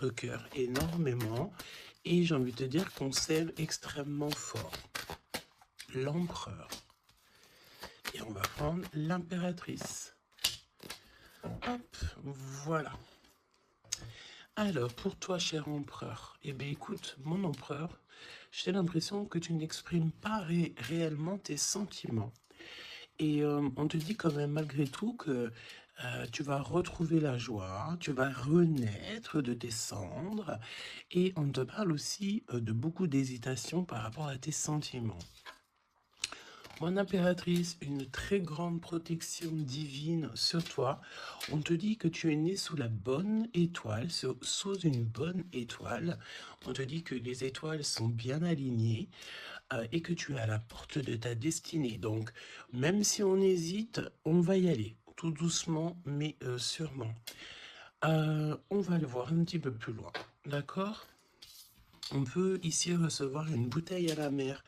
votre cœur énormément et j'ai envie de te dire qu'on s'aime extrêmement fort. L'empereur. Et on va prendre l'impératrice. Hop, voilà. Alors, pour toi, cher empereur, eh bien, écoute, mon empereur, j'ai l'impression que tu n'exprimes pas réellement tes sentiments. Et on te dit quand même, malgré tout, que tu vas retrouver la joie, tu vas renaître de tes cendres, et on te parle aussi de beaucoup d'hésitation par rapport à tes sentiments. Mon impératrice, une très grande protection divine sur toi. On te dit que tu es né sous la bonne étoile, sous une bonne étoile. On te dit que les étoiles sont bien alignées et que tu es à la porte de ta destinée. Donc, même si on hésite, on va y aller, tout doucement, mais sûrement. On va le voir un petit peu plus loin, d'accord ? On peut ici recevoir une bouteille à la mer.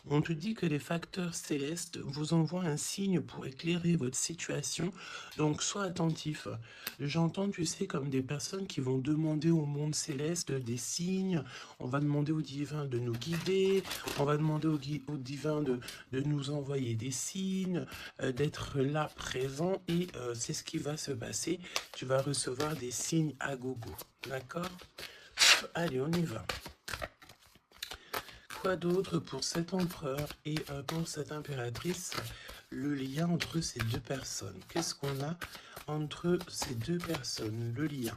On te dit que les facteurs célestes vous envoient un signe pour éclairer votre situation. Donc, sois attentif. J'entends, tu sais, comme des personnes qui vont demander au monde céleste des signes. On va demander au divin de nous guider. On va demander au divin de nous envoyer des signes, d'être là, présent. Et c'est ce qui va se passer. Tu vas recevoir des signes à gogo. D'accord ? Allez, on y va. Quoi d'autre pour cet empereur et pour cette impératrice, le lien entre ces deux personnes? Qu'est-ce qu'on a entre ces deux personnes? Le lien.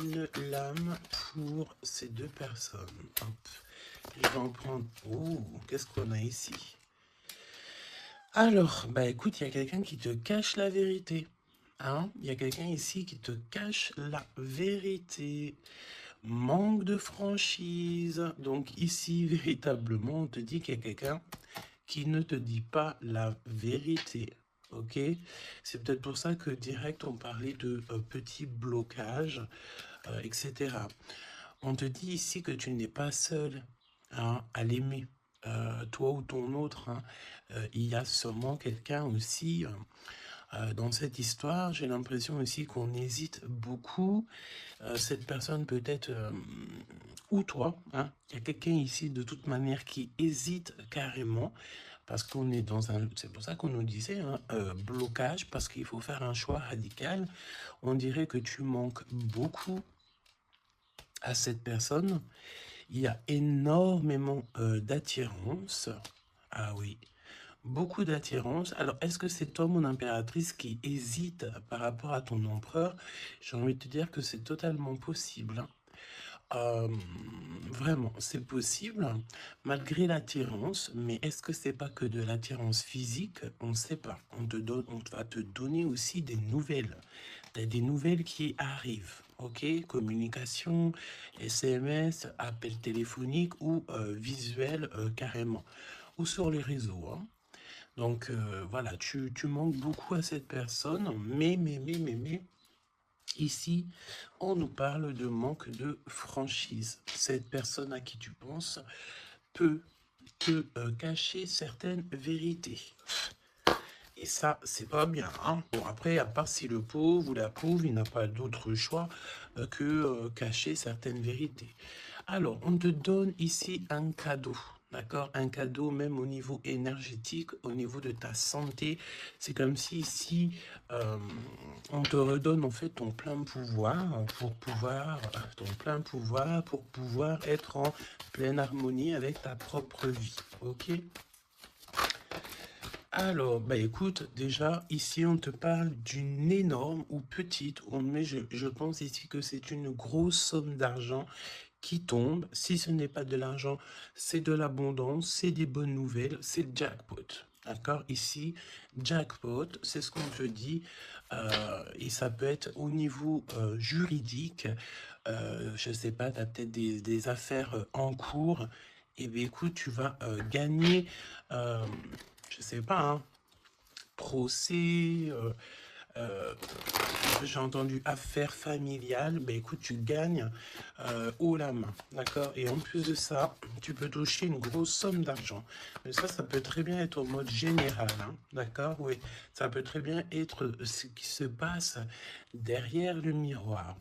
Une lame pour ces deux personnes. Hop. Je vais en prendre... Oh, qu'est-ce qu'on a ici? Alors, bah écoute, il y a quelqu'un qui te cache la vérité. Hein? Il y a quelqu'un ici qui te cache la vérité. Manque de franchise. Donc ici, véritablement, on te dit qu'il y a quelqu'un qui ne te dit pas la vérité. Ok? C'est peut-être pour ça que direct, on parlait de petits blocages, etc. On te dit ici que tu n'es pas seul hein, à l'aimer. Toi ou ton autre, hein, il y a sûrement quelqu'un aussi... dans cette histoire, j'ai l'impression aussi qu'on hésite beaucoup. Cette personne peut être, ou toi, hein, il y a quelqu'un ici de toute manière qui hésite carrément, parce qu'on est dans un... C'est pour ça qu'on nous disait, hein, blocage, parce qu'il faut faire un choix radical. On dirait que tu manques beaucoup à cette personne. Il y a énormément d'attirance. Ah oui. Beaucoup d'attirance. Alors, est-ce que c'est toi, mon impératrice, qui hésite par rapport à ton empereur? J'ai envie de te dire que c'est totalement possible. Hein. Vraiment, c'est possible, malgré l'attirance, mais est-ce que c'est pas que de l'attirance physique? On ne sait pas. On va te donner aussi des nouvelles. Des nouvelles qui arrivent. Ok, communication, SMS, appel téléphonique ou visuel carrément. Ou sur les réseaux. Hein. Donc voilà, tu manques beaucoup à cette personne, mais, ici, on nous parle de manque de franchise. Cette personne à qui tu penses peut te cacher certaines vérités. Et ça, c'est pas bien. Hein. Bon, après, à part si le pauvre ou la pauvre, il n'a pas d'autre choix que cacher certaines vérités. Alors, on te donne ici un cadeau. D'accord? Un cadeau même au niveau énergétique, au niveau de ta santé. C'est comme si ici, on te redonne en fait ton plein pouvoir pour pouvoir, être en pleine harmonie avec ta propre vie. Ok? Alors, bah écoute, déjà, ici, on te parle d'une énorme ou petite, mais je pense ici que c'est une grosse somme d'argent qui tombe. Si ce n'est pas de l'argent, c'est de l'abondance, c'est des bonnes nouvelles, c'est le jackpot. D'accord? Ici, jackpot, c'est ce qu'on te dit. Et ça peut être au niveau juridique. Je ne sais pas, tu as peut-être des affaires en cours. Et bien écoute, tu vas gagner, je ne sais pas, hein, procès, j'ai entendu affaires familiales, ben écoute, tu gagnes haut la main, d'accord? Et en plus de ça, tu peux toucher une grosse somme d'argent. Mais ça peut très bien être au mode général, hein, d'accord? Oui, ça peut très bien être ce qui se passe derrière le miroir.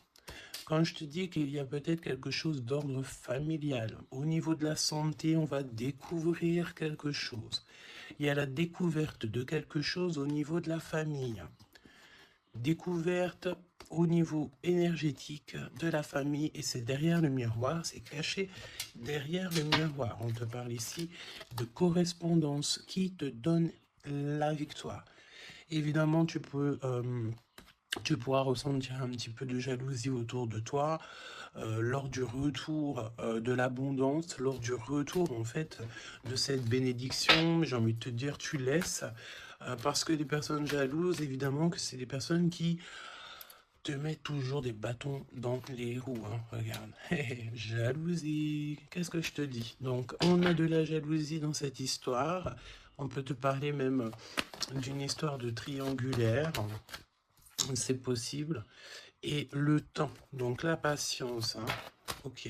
Quand je te dis qu'il y a peut-être quelque chose d'ordre familial, au niveau de la santé, on va découvrir quelque chose. Il y a la découverte de quelque chose au niveau de la famille. Découverte au niveau énergétique de la famille, et c'est derrière le miroir, c'est caché derrière le miroir. On te parle ici de correspondance qui te donne la victoire. Évidemment, tu pourras ressentir un petit peu de jalousie autour de toi lors du retour de l'abondance, lors du retour en fait de cette bénédiction. J'ai envie de te dire, tu laisses parce que les personnes jalouses, évidemment que c'est des personnes qui te mettent toujours des bâtons dans les roues, hein. Regarde, jalousie, qu'est-ce que je te dis? Donc on a de la jalousie dans cette histoire. On peut te parler même d'une histoire de triangulaire, c'est possible. Et le temps, donc la patience, hein. Ok.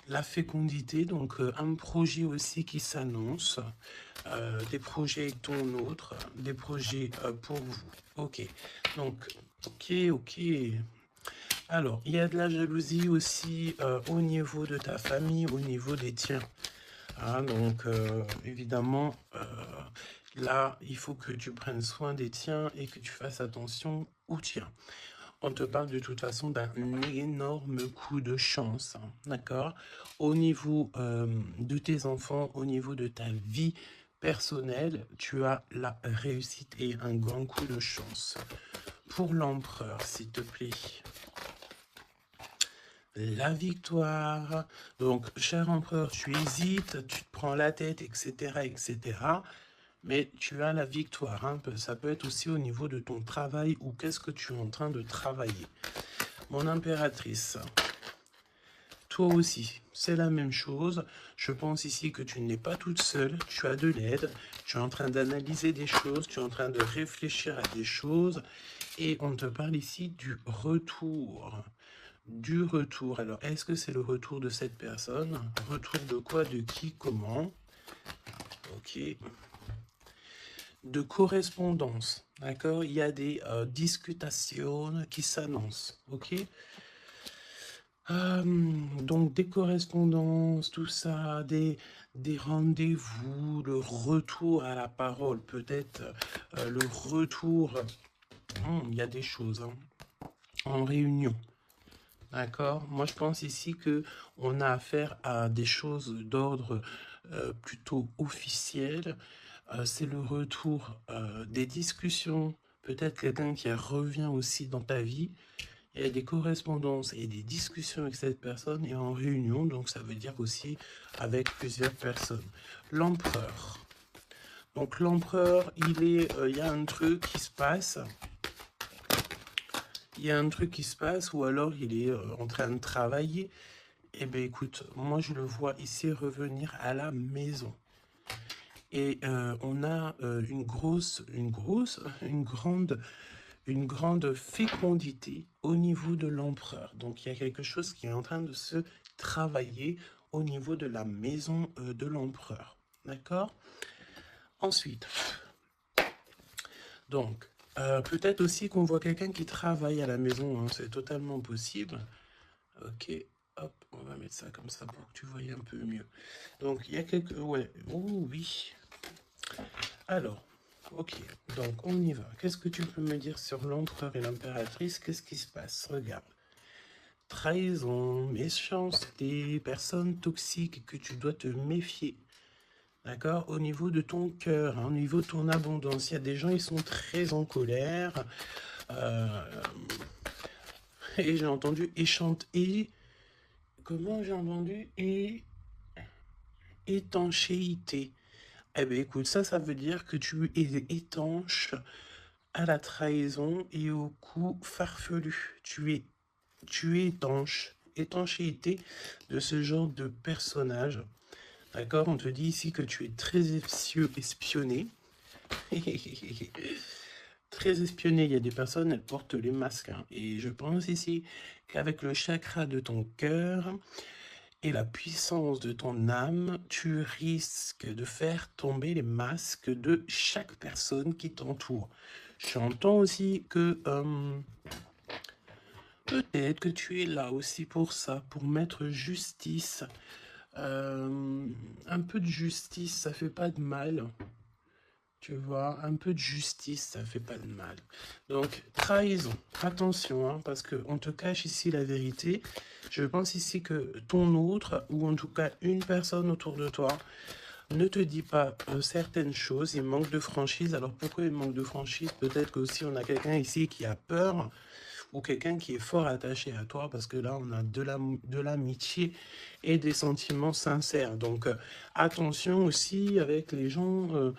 La fécondité, donc un projet aussi qui s'annonce, des projets avec ton autre, des projets pour vous. Ok, donc, ok. Alors, il y a de la jalousie aussi au niveau de ta famille, au niveau des tiens. Ah, donc, évidemment, là, il faut que tu prennes soin des tiens et que tu fasses attention aux tiens. On te parle de toute façon d'un énorme coup de chance, hein, d'accord? Au niveau de tes enfants, au niveau de ta vie personnelle, tu as la réussite et un grand coup de chance. Pour l'empereur, s'il te plaît. La victoire. Donc, cher empereur, tu hésites, tu te prends la tête, etc., etc., mais tu as la victoire, hein. Ça peut être aussi au niveau de ton travail ou qu'est-ce que tu es en train de travailler. Mon impératrice, toi aussi, c'est la même chose. Je pense ici que tu n'es pas toute seule, tu as de l'aide, tu es en train d'analyser des choses, tu es en train de réfléchir à des choses, et on te parle ici du retour. Du retour. Alors, est-ce que c'est le retour de cette personne? Retour de quoi? De qui? Comment? Ok. De correspondance, d'accord? Il y a des discutations qui s'annoncent, ok? Donc des correspondances, tout ça, des rendez-vous, le retour à la parole, peut-être le retour, il y a des choses, hein, en réunion. D'accord? Moi, je pense ici que on a affaire à des choses d'ordre plutôt officiel. C'est le retour des discussions. Peut-être quelqu'un qui revient aussi dans ta vie. Il y a des correspondances et des discussions avec cette personne et en réunion. Donc, ça veut dire aussi avec plusieurs personnes. L'empereur. Donc, l'empereur, il y a un truc qui se passe. Il y a un truc qui se passe ou alors il est en train de travailler. Eh bien, écoute, moi, je le vois ici revenir à la maison. Et on a une grande fécondité au niveau de l'empereur. Donc, il y a quelque chose qui est en train de se travailler au niveau de la maison de l'empereur. D'accord? Ensuite, donc, peut-être aussi qu'on voit quelqu'un qui travaille à la maison, hein, c'est totalement possible. Ok, hop, on va mettre ça comme ça pour que tu voies un peu mieux. Donc, il y a quelques... Ouais, oh oui. Alors, ok, donc on y va. Qu'est-ce que tu peux me dire sur l'empereur et l'impératrice? Qu'est-ce qui se passe? Regarde. Trahison, méchanceté, personne toxique que tu dois te méfier. D'accord? Au niveau de ton cœur, hein, au niveau de ton abondance, il y a des gens, ils sont très en colère. Et j'ai entendu et comment j'ai entendu étanchéité. Eh bien, écoute, ça veut dire que tu es étanche à la trahison et au coup farfelu. Tu es étanche. Étanchéité de ce genre de personnage. D'accord? On te dit ici que tu es très espionné. très espionné. Il y a des personnes, elles portent les masques, hein. Et je pense ici qu'avec le chakra de ton cœur et la puissance de ton âme, tu risques de faire tomber les masques de chaque personne qui t'entoure. J'entends aussi que peut-être que tu es là aussi pour ça, pour mettre justice. Un peu de justice, ça fait pas de mal. Tu vois, un peu de justice, ça fait pas de mal. Donc, trahison, attention, hein, parce qu'on te cache ici la vérité. Je pense ici que ton autre, ou en tout cas une personne autour de toi, ne te dit pas certaines choses, il manque de franchise. Alors pourquoi il manque de franchise? Peut-être qu'aussi on a quelqu'un ici qui a peur, ou quelqu'un qui est fort attaché à toi, parce que là on a de l'amitié et des sentiments sincères. Donc attention aussi avec les gens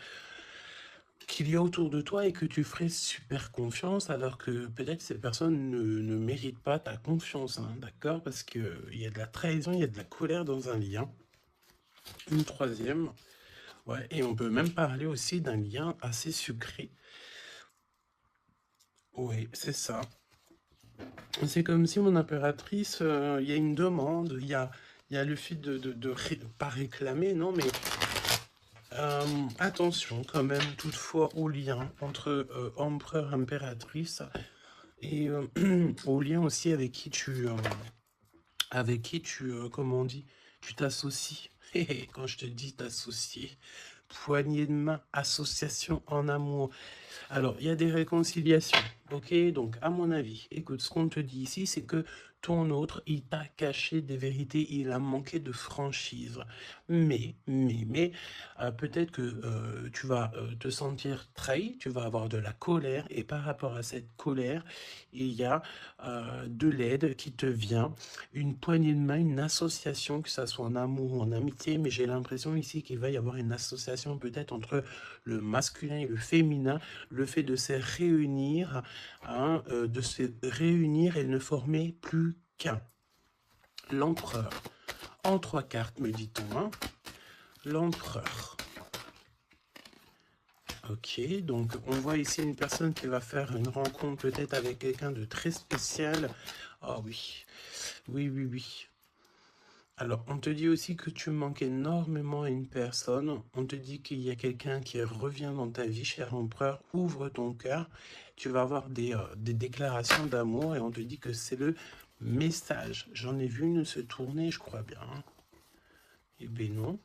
qu'il y a autour de toi et que tu ferais super confiance, alors que peut-être ces personnes ne méritent pas ta confiance, hein, d'accord? Parce qu'il y a de la trahison, il y a de la colère dans un lien. Une troisième, ouais, et on peut même parler aussi d'un lien assez sucré. Oui, c'est ça. C'est comme si mon impératrice, il y a une demande, il y a le fait pas réclamer, non, mais attention quand même toutefois au lien entre empereur, impératrice et au lien aussi avec qui tu, comment on dit, tu t'associes. Quand je te dis t'associer, poignée de main, association en amour. Alors, il y a des réconciliations, ok? Donc, à mon avis, écoute, ce qu'on te dit ici, c'est que ton autre, il t'a caché des vérités, il a manqué de franchise. Mais, peut-être que tu vas te sentir trahi, tu vas avoir de la colère, et par rapport à cette colère, il y a de l'aide qui te vient, une poignée de main, une association, que ça soit en amour ou en amitié, mais j'ai l'impression ici qu'il va y avoir une association peut-être entre le masculin et le féminin, le fait de se réunir, hein, et ne former plus qu'un. L'empereur. En 3 cartes, me dit-on, hein. L'empereur. Ok, donc on voit ici une personne qui va faire une rencontre peut-être avec quelqu'un de très spécial. Ah oui, oui, oui, oui. Alors, on te dit aussi que tu manques énormément à une personne. On te dit qu'il y a quelqu'un qui revient dans ta vie, cher empereur. Ouvre ton cœur. Tu vas avoir des déclarations d'amour et on te dit que c'est le message. J'en ai vu une se tourner, je crois bien. Eh bien non.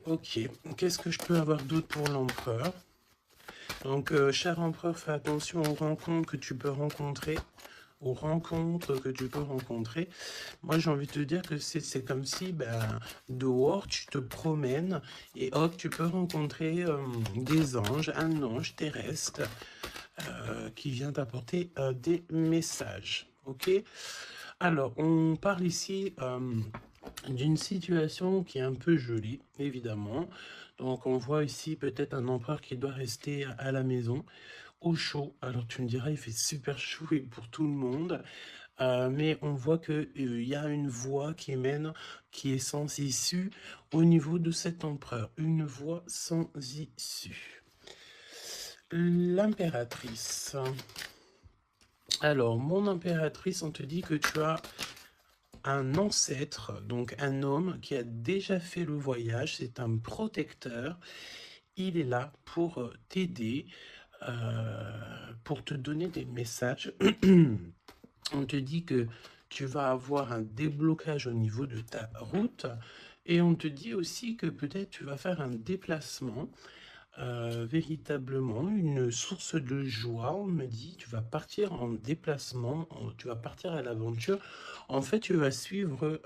Ok, qu'est-ce que je peux avoir d'autre pour l'empereur? Donc, cher empereur, fais attention aux rencontres que tu peux rencontrer. Aux rencontres que tu peux rencontrer. Moi, j'ai envie de te dire que c'est comme si, ben, dehors, tu te promènes et hop, tu peux rencontrer des anges, un ange terrestre qui vient t'apporter des messages. Ok? Alors, on parle ici d'une situation qui est un peu jolie, évidemment. Donc, on voit ici peut-être un empereur qui doit rester à la maison, au chaud. Alors, tu me diras, il fait super chaud et pour tout le monde. Mais on voit qu'il y a une voie qui mène, qui est sans issue au niveau de cet empereur. Une voie sans issue. L'impératrice. Alors, mon impératrice, on te dit que tu as un ancêtre, donc un homme qui a déjà fait le voyage, c'est un protecteur. Il est là pour t'aider, pour te donner des messages. On te dit que tu vas avoir un déblocage au niveau de ta route et on te dit aussi que peut-être tu vas faire un déplacement, véritablement une source de joie. On me dit tu vas partir en déplacement, tu vas partir à l'aventure. En fait, tu vas suivre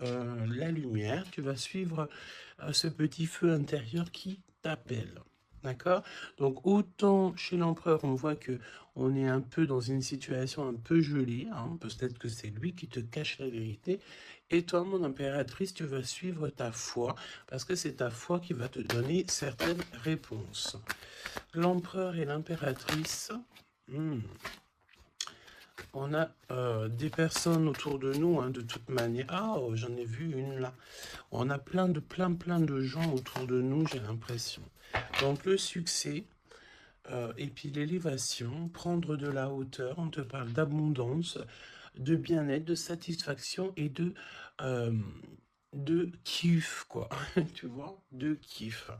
la lumière, tu vas suivre ce petit feu intérieur qui t'appelle. D'accord? Donc autant chez l'empereur, on voit que on est un peu dans une situation un peu gelée, hein, peut-être que c'est lui qui te cache la vérité. Et toi, mon impératrice, tu vas suivre ta foi, parce que c'est ta foi qui va te donner certaines réponses. L'empereur et l'impératrice, on a des personnes autour de nous, hein, de toute manière. Ah, oh, j'en ai vu une là. On a plein de gens autour de nous, j'ai l'impression. Donc le succès, Et puis l'élévation, prendre de la hauteur, on te parle d'abondance, de bien-être, de satisfaction et euh, de kiff, quoi. Tu vois, de kiff.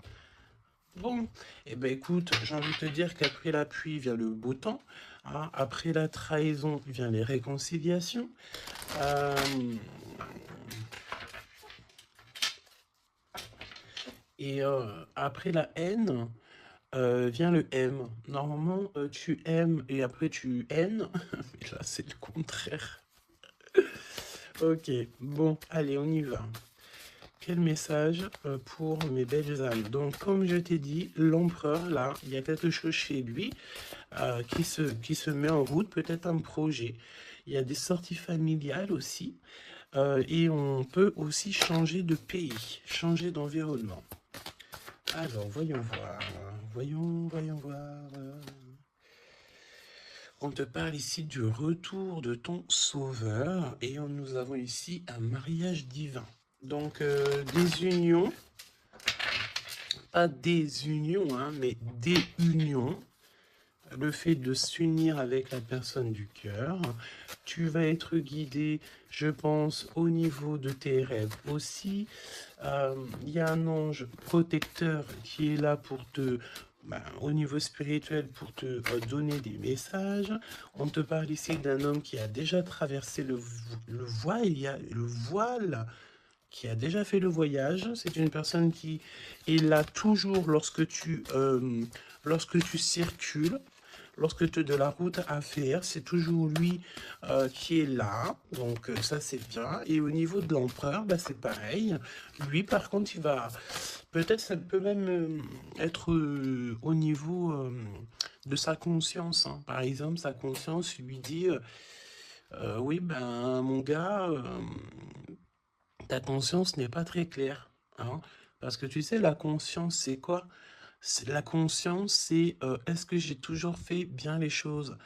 Bon, eh ben écoute, j'ai envie de te dire qu'après la pluie vient le beau temps, hein. Après la trahison vient les réconciliations. Euh, et après la haine vient le M. Normalement, tu aimes et après tu haines. Mais là, c'est le contraire. Ok, bon, allez, on y va. Quel message pour mes belles âmes. Donc, comme je t'ai dit, l'empereur, là, il y a quelque chose chez lui qui se met en route, peut-être un projet. Il y a des sorties familiales aussi. Et on peut aussi changer de pays, changer d'environnement. Alors, voyons voir. Voyons voir. On te parle ici du retour de ton sauveur et nous avons ici un mariage divin. Donc, des unions, pas des unions, hein, mais des unions. Le fait de s'unir avec la personne du cœur. Tu vas être guidé, je pense, au niveau de tes rêves aussi. Il y a un ange protecteur qui est là pour te, au niveau spirituel, pour te donner des messages. On te parle ici d'un homme qui a déjà traversé le voile, il y a le voile, qui a déjà fait le voyage. C'est une personne qui est là toujours lorsque tu circules. Lorsque tu as de la route à faire, c'est toujours lui qui est là. Donc ça, c'est bien. Et au niveau de l'empereur, bah, c'est pareil. Lui, par contre, il va... Peut-être ça peut même être au niveau de sa conscience, hein. Par exemple, sa conscience lui dit, oui, ben mon gars, ta conscience n'est pas très claire, hein. Parce que tu sais, la conscience, c'est quoi? La conscience, c'est est-ce que j'ai toujours fait bien les choses?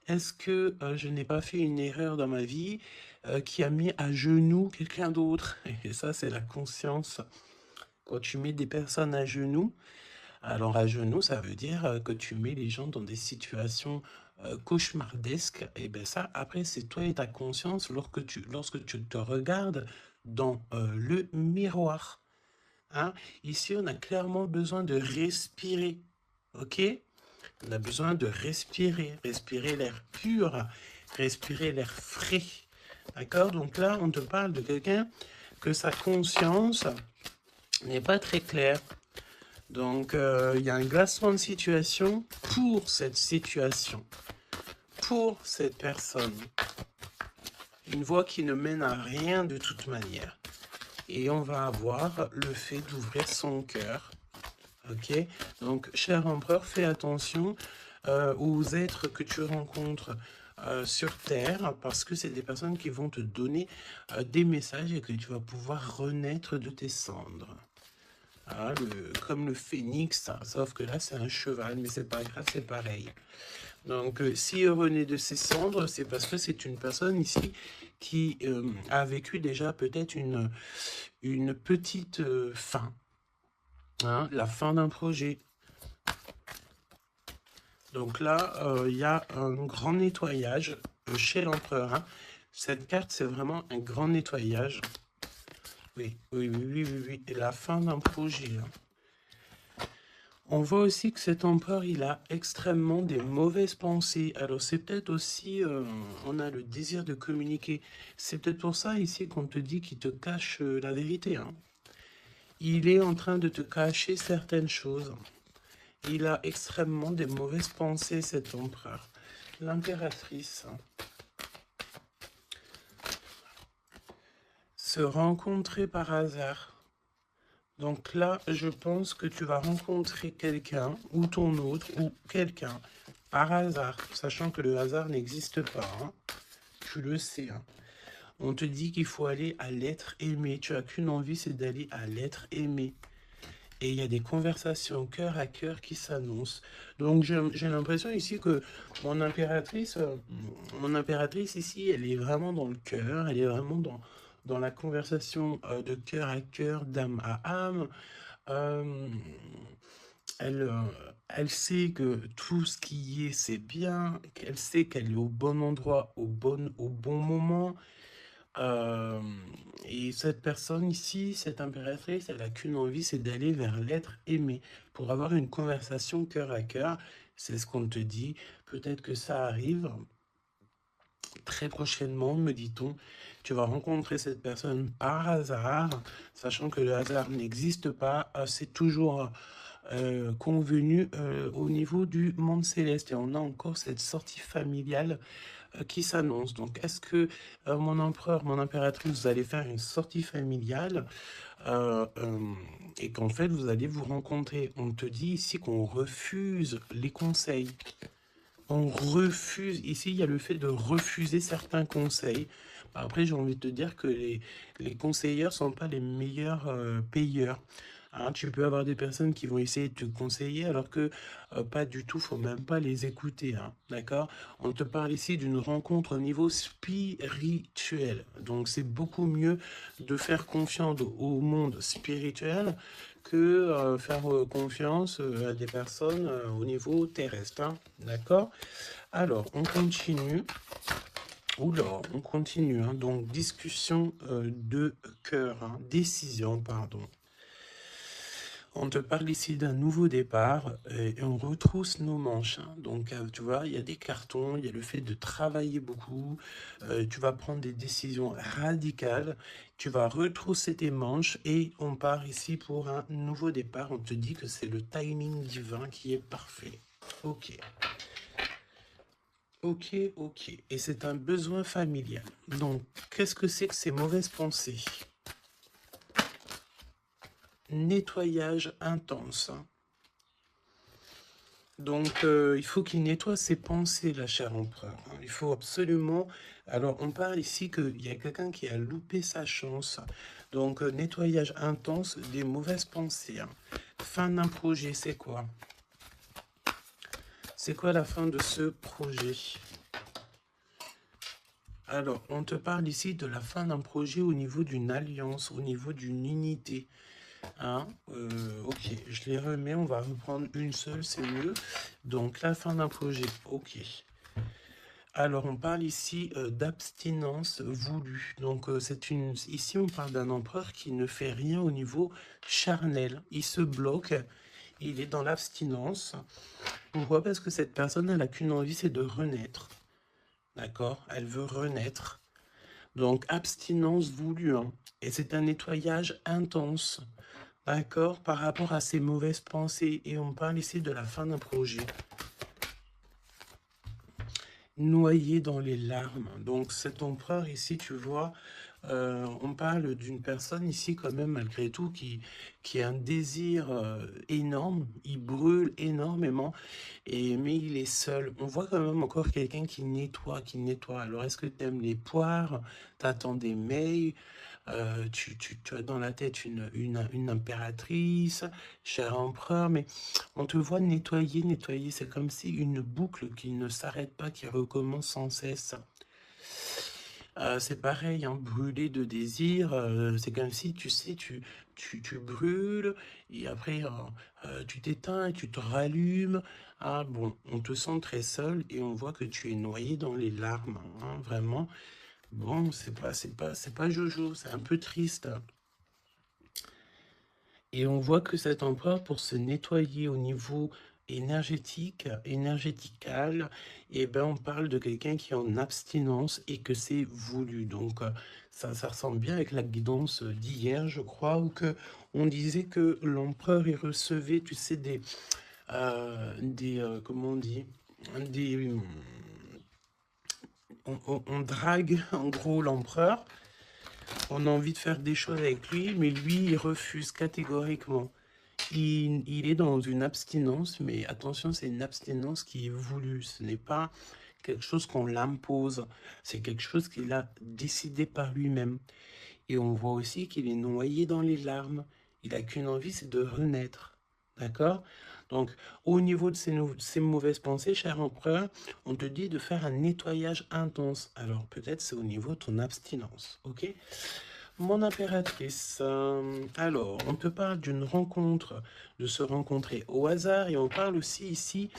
Est-ce que je n'ai pas fait une erreur dans ma vie qui a mis à genoux quelqu'un d'autre? Et ça, c'est la conscience. Quand tu mets des personnes à genoux, alors à genoux, ça veut dire que tu mets les gens dans des situations cauchemardesques. Et bien ça, après, c'est toi et ta conscience lorsque tu te regardes dans le miroir. Hein. Ici, on a clairement besoin de respirer. OK? On a besoin de respirer l'air pur, respirer l'air frais. D'accord? Donc là, on te parle de quelqu'un que sa conscience n'est pas très claire. Donc, il y a un glacement de situation pour cette situation, pour cette personne. Une voie qui ne mène à rien de toute manière. Et on va avoir le fait d'ouvrir son cœur. Ok? Donc, cher empereur, fais attention aux êtres que tu rencontres sur Terre, parce que c'est des personnes qui vont te donner des messages et que tu vas pouvoir renaître de tes cendres. Ah, comme le phénix, hein, sauf que là c'est un cheval, mais c'est pas grave, c'est pareil. Donc, s'il renaît de ses cendres, c'est parce que c'est une personne ici qui a vécu déjà peut-être une petite fin, hein, la fin d'un projet. Donc là, il y a un grand nettoyage chez l'empereur, hein. Cette carte, c'est vraiment un grand nettoyage. Oui, oui, oui, oui, oui, oui. Et la fin d'un projet, hein. On voit aussi que cet empereur, il a extrêmement des mauvaises pensées. Alors c'est peut-être aussi, on a le désir de communiquer. C'est peut-être pour ça ici qu'on te dit qu'il te cache la vérité, hein. Il est en train de te cacher certaines choses. Il a extrêmement des mauvaises pensées, cet empereur. L'impératrice. Se rencontrer par hasard. Donc là, je pense que tu vas rencontrer quelqu'un, ou ton autre, ou quelqu'un, par hasard, sachant que le hasard n'existe pas, hein. Tu le sais, hein. On te dit qu'il faut aller à l'être aimé. Tu n'as qu'une envie, c'est d'aller à l'être aimé. Et il y a des conversations cœur à cœur qui s'annoncent. Donc j'ai l'impression ici que mon impératrice ici, elle est vraiment dans le cœur, elle est vraiment dans la conversation de cœur à cœur, d'âme à âme. Euh, elle, Elle sait que tout ce qui est, c'est bien, qu'elle sait qu'elle est au bon endroit, au bon moment. Euh, et cette personne ici, cette impératrice, elle n'a qu'une envie, c'est d'aller vers l'être aimé, pour avoir une conversation cœur à cœur. C'est ce qu'on te dit. Peut-être que ça arrive très prochainement, me dit-on. Tu vas rencontrer cette personne par hasard, sachant que le hasard n'existe pas. C'est toujours convenu au niveau du monde céleste. Et on a encore cette sortie familiale qui s'annonce. Donc, est-ce que mon empereur, mon impératrice, vous allez faire une sortie familiale euh, euh, et qu'en fait, vous allez vous rencontrer? On te dit ici qu'on refuse les conseils. On refuse. Ici, il y a le fait de refuser certains conseils. Après, j'ai envie de te dire que les conseilleurs sont pas les meilleurs payeurs. Hein, tu peux avoir des personnes qui vont essayer de te conseiller alors que pas du tout, faut même pas les écouter. Hein, d'accord? On te parle ici d'une rencontre au niveau spirituel. Donc c'est beaucoup mieux de faire confiance au monde spirituel que faire confiance à des personnes au niveau terrestre. Hein, d'accord? Alors, on continue. Oula, on continue. Hein, donc, discussion de cœur, hein, décision, pardon. On te parle ici d'un nouveau départ et on retrousse nos manches. Hein. Donc, tu vois, il y a des cartons, il y a le fait de travailler beaucoup. Tu vas prendre des décisions radicales. Tu vas retrousser tes manches et on part ici pour un nouveau départ. On te dit que c'est le timing divin qui est parfait. Ok. Ok, ok. Et c'est un besoin familial. Donc, qu'est-ce que c'est que ces mauvaises pensées? Nettoyage intense. Hein. Donc, il faut qu'il nettoie ses pensées, la chère empereur. Hein. Il faut absolument... Alors, on parle ici qu'il y a quelqu'un qui a loupé sa chance. Donc, nettoyage intense des mauvaises pensées. Hein. Fin d'un projet, c'est quoi? C'est quoi la fin de ce projet? Alors, on te parle ici de la fin d'un projet au niveau d'une alliance, au niveau d'une unité. Hein, ok, je les remets, on va reprendre une seule, c'est mieux. Donc, la fin d'un projet, ok. Alors, on parle ici d'abstinence voulue. Donc, ici, on parle d'un empereur qui ne fait rien au niveau charnel. Il se bloque, il est dans l'abstinence. Pourquoi? Parce que cette personne, elle n'a qu'une envie, c'est de renaître. D'accord? Elle veut renaître. Donc, abstinence voulue. Hein. Et c'est un nettoyage intense. D'accord? Par rapport à ses mauvaises pensées. Et on parle ici de la fin d'un projet. Noyé dans les larmes. Donc, cet empereur ici, tu vois, on parle d'une personne ici quand même, malgré tout, qui a un désir énorme. Il brûle énormément. Mais il est seul. On voit quand même encore quelqu'un qui nettoie, qui nettoie. Alors, est-ce que tu aimes les poires? T'attends des mails? Tu as dans la tête une impératrice, cher empereur, mais on te voit nettoyer, nettoyer. C'est comme si une boucle qui ne s'arrête pas, qui recommence sans cesse. C'est pareil, hein, brûler de désir, c'est comme si, tu sais, tu brûles, et après, tu t'éteins, et tu te rallumes. Ah bon, on te sent très seul, et on voit que tu es noyé dans les larmes, hein, vraiment. Bon, c'est pas Jojo, c'est un peu triste. Et on voit que cet empereur, pour se nettoyer au niveau énergétique, énergétical, eh ben, on parle de quelqu'un qui est en abstinence et que c'est voulu. Donc, ça ressemble bien avec la guidance d'hier, je crois, où que on disait que l'empereur, il recevait, tu sais, comment on dit, des, on drague en gros l'empereur. On a envie de faire des choses avec lui, mais lui, il refuse catégoriquement. Il est dans une abstinence, mais attention, c'est une abstinence qui est voulue. Ce n'est pas quelque chose qu'on l'impose. C'est quelque chose qu'il a décidé par lui-même. Et on voit aussi qu'il est noyé dans les larmes. Il n'a qu'une envie, c'est de renaître. D'accord? Donc, au niveau de ces mauvaises pensées, cher empereur, on te dit de faire un nettoyage intense. Alors, peut-être c'est au niveau de ton abstinence. Ok? Mon impératrice, alors, on te parle d'une rencontre, de se rencontrer au hasard, et on parle aussi ici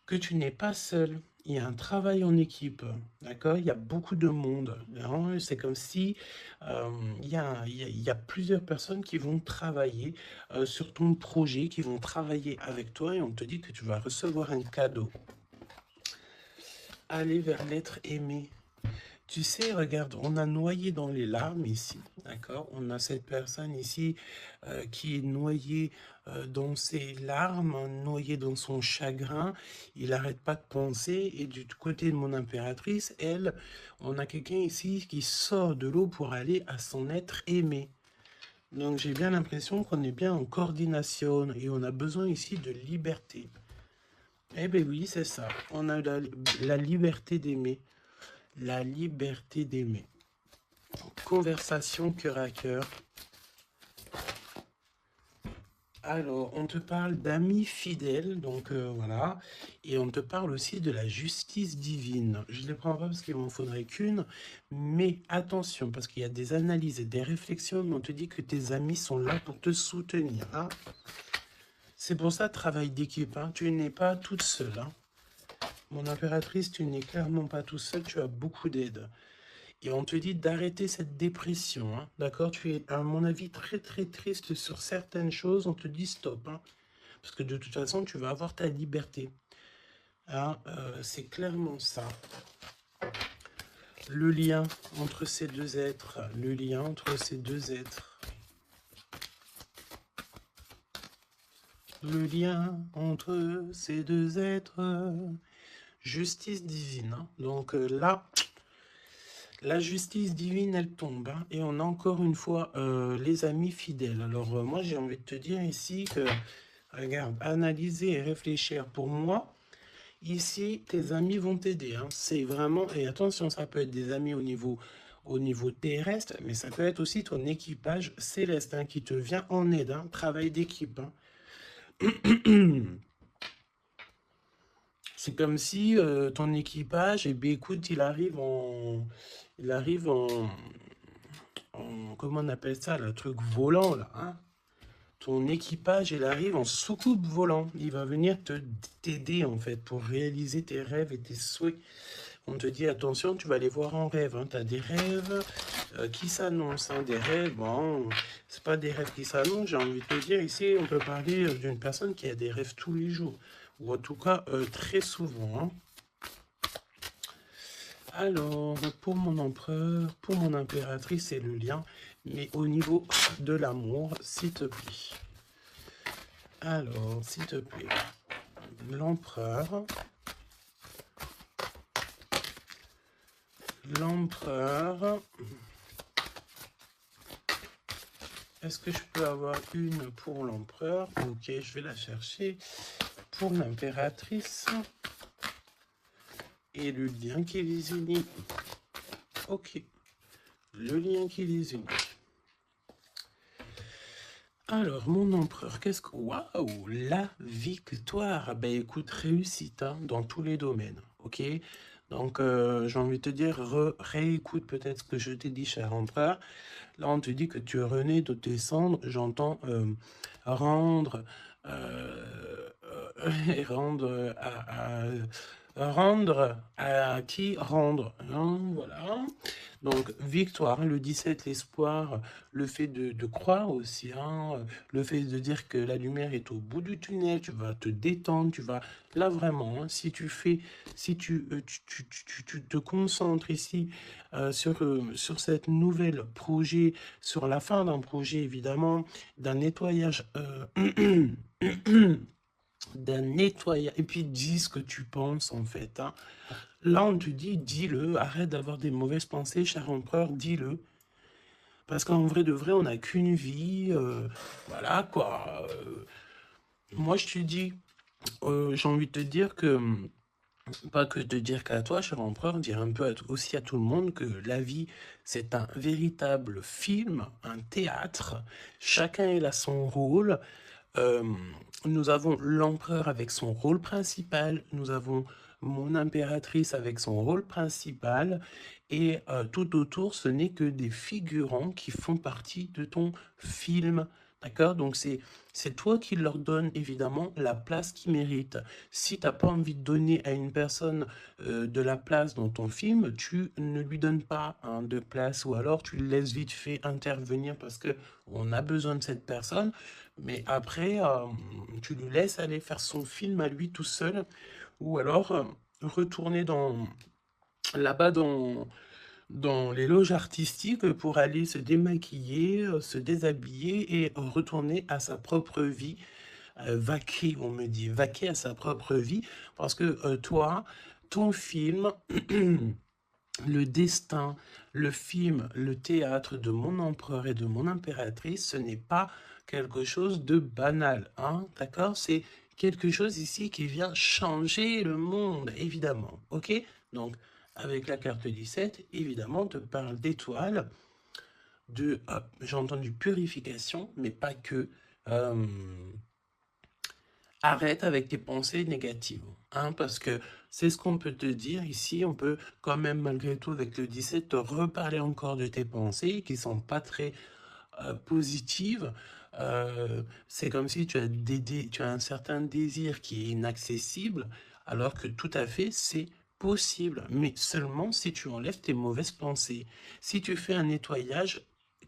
que tu n'es pas seul. Il y a un travail en équipe, d'accord? Il y a beaucoup de monde, hein. C'est comme si il y a plusieurs personnes qui vont travailler sur ton projet, qui vont travailler avec toi, et on te dit que tu vas recevoir un cadeau. Aller vers l'être aimé. Tu sais, regarde, on a noyé dans les larmes ici, d'accord? On a cette personne ici qui est noyée dans ses larmes, noyée dans son chagrin. Il n'arrête pas de penser. Et du côté de mon impératrice, elle, on a quelqu'un ici qui sort de l'eau pour aller à son être aimé. Donc j'ai bien l'impression qu'on est bien en coordination et on a besoin ici de liberté. Eh bien oui, c'est ça. On a la liberté d'aimer. La liberté d'aimer. Conversation cœur à cœur. Alors, on te parle d'amis fidèles, donc voilà. Et on te parle aussi de la justice divine. Je ne les prends pas parce qu'il m'en faudrait qu'une, mais attention, parce qu'il y a des analyses et des réflexions, mais on te dit que tes amis sont là pour te soutenir. Hein. C'est pour ça, travail d'équipe. Hein. Tu n'es pas toute seule. Hein. Mon impératrice, tu n'es clairement pas toute seule, tu as beaucoup d'aide. Et on te dit d'arrêter cette dépression, hein, d'accord? Tu es, à mon avis, très très triste sur certaines choses, on te dit stop, hein, parce que de toute façon, tu vas avoir ta liberté. Hein, c'est clairement ça. Le lien entre ces deux êtres, le lien entre ces deux êtres. Le lien entre ces deux êtres. Justice divine, hein. Donc là... La justice divine, elle tombe. Hein, et on a encore une fois les amis fidèles. Alors, moi, j'ai envie de te dire ici que, regarde, analyser et réfléchir. Pour moi, ici, tes amis vont t'aider. Hein. C'est vraiment... Et attention, ça peut être des amis au niveau terrestre, mais ça peut être aussi ton équipage céleste hein, qui te vient en aide. Hein, travail d'équipe. Hein. C'est comme si ton équipage, eh bien, écoute, il arrive en... comment on appelle ça, le truc volant, là, hein? Ton équipage, il arrive en soucoupe volant. Il va venir t'aider, en fait, pour réaliser tes rêves et tes souhaits. On te dit, attention, tu vas les voir en rêve. Hein. Tu as des rêves qui s'annoncent. Hein. Des rêves, bon, c'est pas des rêves qui s'annoncent. J'ai envie de te dire, ici, on peut parler d'une personne qui a des rêves tous les jours. Ou en tout cas, très souvent. Hein. Alors, pour mon empereur, pour mon impératrice, c'est le lien. Mais au niveau de l'amour, s'il te plaît. Alors, s'il te plaît. L'empereur. L'empereur. Est-ce que je peux avoir une pour l'empereur? Ok, je vais la chercher. Pour l'impératrice. Et le lien qui les unit. Ok. Le lien qui les unit. Alors, mon empereur, qu'est-ce que... Waouh, la victoire. Ben écoute, réussite hein, dans tous les domaines, ok? Donc, j'ai envie de te dire, réécoute peut-être ce que je t'ai dit, cher empereur. Là, on te dit que tu es rené de tes cendres. J'entends rendre... et rendre rendre à qui rendre. Hein, voilà. Donc, victoire, le 17, l'espoir, le fait de croire aussi, hein, le fait de dire que la lumière est au bout du tunnel, tu vas te détendre, tu vas, là vraiment, hein, si tu fais, si tu te concentres ici sur cette nouvelle projet, sur la fin d'un projet évidemment, d'un nettoyage, d'un nettoyage, et puis dis ce que tu penses en fait, hein. Là, on te dit, dis-le, arrête d'avoir des mauvaises pensées, cher empereur, dis-le. Parce qu'en vrai de vrai, on n'a qu'une vie, voilà quoi. Moi, je te dis, j'ai envie de te dire que, pas que de dire qu'à toi, cher empereur, dire un peu aussi à tout le monde que la vie, c'est un véritable film, un théâtre. Chacun il a son rôle. Nous avons l'empereur avec son rôle principal, nous avons mon impératrice avec son rôle principal, et tout autour, ce n'est que des figurants qui font partie de ton film. D'accord? Donc c'est toi qui leur donne évidemment la place qu'ils méritent. Si tu n'as pas envie de donner à une personne de la place dans ton film, tu ne lui donnes pas hein, de place, ou alors tu le laisses vite fait intervenir parce que on a besoin de cette personne, mais après tu lui laisses aller faire son film à lui tout seul, ou alors retourner là-bas dans les loges artistiques pour aller se démaquiller, se déshabiller et retourner à sa propre vie. Vaquer, on me dit, vaquer à sa propre vie, parce que toi, ton film, le destin, le film, le théâtre de mon empereur et de mon impératrice, ce n'est pas quelque chose de banal, hein, d'accord? C'est quelque chose ici qui vient changer le monde, évidemment, ok? Donc, avec la carte 17, évidemment, on te parle d'étoiles, j'ai entendu purification, mais pas que. Arrête avec tes pensées négatives, hein, parce que c'est ce qu'on peut te dire ici. On peut quand même, malgré tout, avec le 17, te reparler encore de tes pensées qui sont pas très positives. C'est comme si tu as un certain désir qui est inaccessible, alors que tout à fait, c'est possible, mais seulement si tu enlèves tes mauvaises pensées. Si tu fais un nettoyage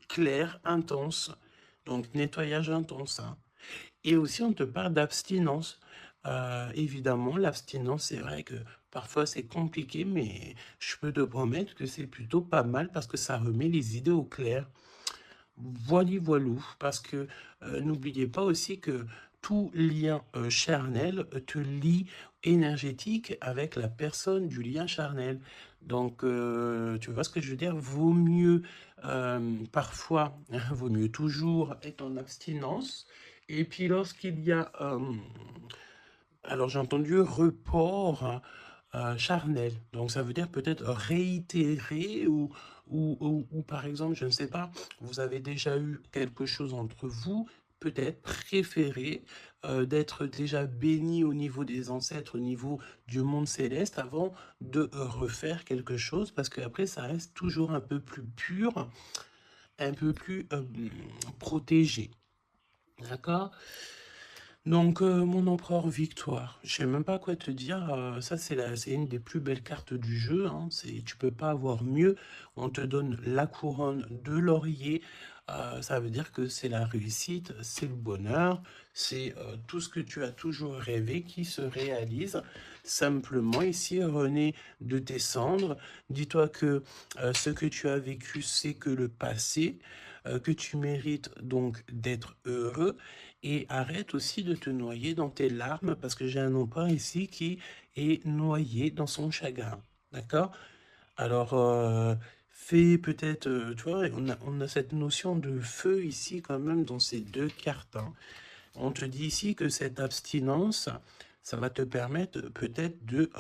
clair, intense, donc nettoyage intense, hein. Et aussi, on te parle d'abstinence. Évidemment, l'abstinence, c'est vrai que parfois c'est compliqué, mais je peux te promettre que c'est plutôt pas mal parce que ça remet les idées au clair. Voilou, parce que n'oubliez pas aussi que tout lien charnel te lie énergétique avec la personne du lien charnel. Donc, tu vois ce que je veux dire? Vaut mieux parfois, vaut mieux toujours être en abstinence. Et puis lorsqu'il y a, alors j'ai entendu report charnel, donc ça veut dire peut-être réitérer ou par exemple, je ne sais pas, vous avez déjà eu quelque chose entre vous, peut-être préféré d'être déjà béni au niveau des ancêtres, au niveau du monde céleste, avant de refaire quelque chose, parce qu'après ça reste toujours un peu plus pur, un peu plus protégé. D'accord? Donc, mon empereur victoire, je sais même pas quoi te dire, ça c'est une des plus belles cartes du jeu, hein, tu peux pas avoir mieux. On te donne la couronne de laurier, ça veut dire que c'est la réussite, c'est le bonheur, c'est tout ce que tu as toujours rêvé qui se réalise. Simplement ici, René, de tes cendres, dis-toi que ce que tu as vécu, c'est que le passé, que tu mérites donc d'être heureux, et arrête aussi de te noyer dans tes larmes, parce que j'ai un empereur ici qui est noyé dans son chagrin. D'accord? Alors, fais peut-être, tu vois, on a cette notion de feu ici quand même dans ces deux cartes, hein. On te dit ici que cette abstinence, ça va te permettre peut-être de...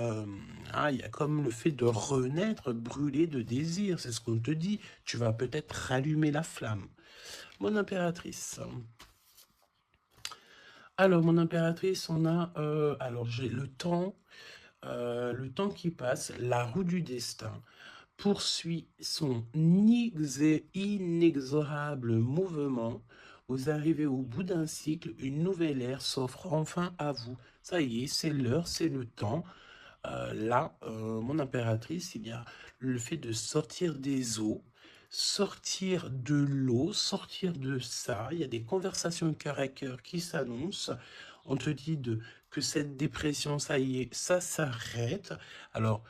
il y a comme le fait de renaître, brûler de désir, c'est ce qu'on te dit. Tu vas peut-être rallumer la flamme. Mon impératrice. Alors, mon impératrice, on a... alors, j'ai le temps qui passe, la roue du destin poursuit son inexorable mouvement. Vous arrivez au bout d'un cycle, une nouvelle ère s'offre enfin à vous. Ça y est, c'est l'heure, c'est le temps. Là, mon impératrice, il y a le fait de sortir des eaux, sortir de l'eau, sortir de ça. Il y a des conversations cœur à cœur qui s'annoncent. On te dit que cette dépression, ça y est, ça s'arrête. Alors,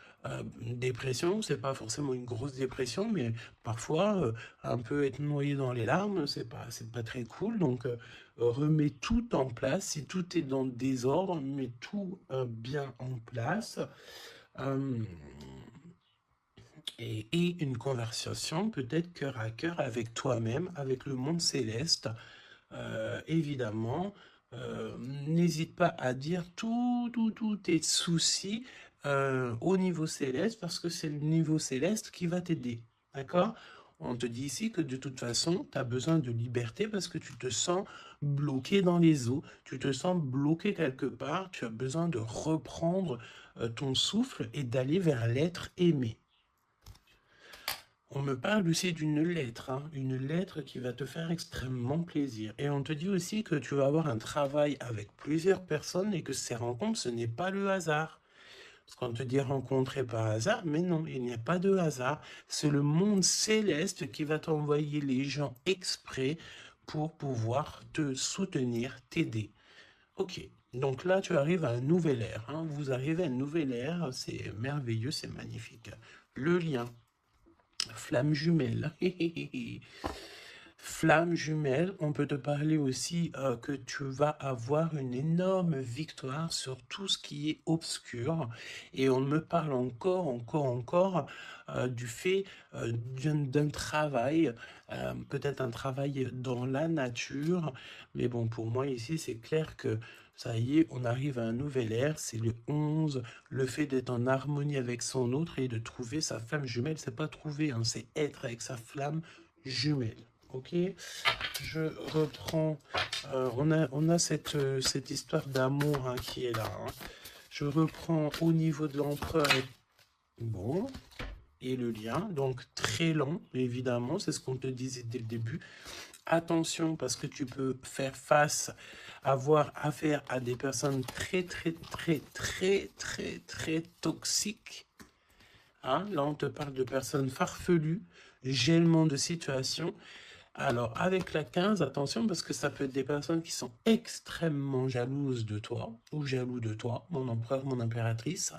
dépression, c'est pas forcément une grosse dépression, mais parfois, un peu être noyé dans les larmes, c'est pas très cool. Donc, remets tout en place. Si tout est dans le désordre, mets tout bien en place. Et une conversation peut-être cœur à cœur avec toi-même, avec le monde céleste. Évidemment, n'hésite pas à dire tous tes soucis au niveau céleste, parce que c'est le niveau céleste qui va t'aider. D'accord? On te dit ici que de toute façon, tu as besoin de liberté parce que tu te sens bloqué dans les eaux, tu te sens bloqué quelque part, tu as besoin de reprendre ton souffle et d'aller vers l'être aimé. On me parle aussi d'une lettre, hein, une lettre qui va te faire extrêmement plaisir. Et on te dit aussi que tu vas avoir un travail avec plusieurs personnes et que ces rencontres, ce n'est pas le hasard. Parce qu'on te dit rencontrer par hasard, mais non, il n'y a pas de hasard. C'est le monde céleste qui va t'envoyer les gens exprès pour pouvoir te soutenir, t'aider. Ok, donc là, tu arrives à un nouvel ère. Hein. Vous arrivez à une nouvelle ère, c'est merveilleux, c'est magnifique. Le lien. Flamme jumelle. Flamme jumelle, on peut te parler aussi que tu vas avoir une énorme victoire sur tout ce qui est obscur. Et on me parle encore du fait d'un travail, peut-être un travail dans la nature. Mais bon, pour moi ici, c'est clair que ça y est, on arrive à un nouvel ère, c'est le 11, le fait d'être en harmonie avec son autre et de trouver sa flamme jumelle, c'est pas trouver, hein, c'est être avec sa flamme jumelle. Ok, je reprends, on a cette histoire d'amour hein, qui est là. Hein. Je reprends au niveau de l'empereur, bon, et le lien, donc très lent, évidemment, c'est ce qu'on te disait dès le début. Attention, parce que tu peux faire face, avoir affaire à des personnes très toxiques. Hein, là, on te parle de personnes farfelues, gèlement de situation. Alors, avec la 15, attention, parce que ça peut être des personnes qui sont extrêmement jalouses de toi, ou jaloux de toi, mon empereur, mon impératrice.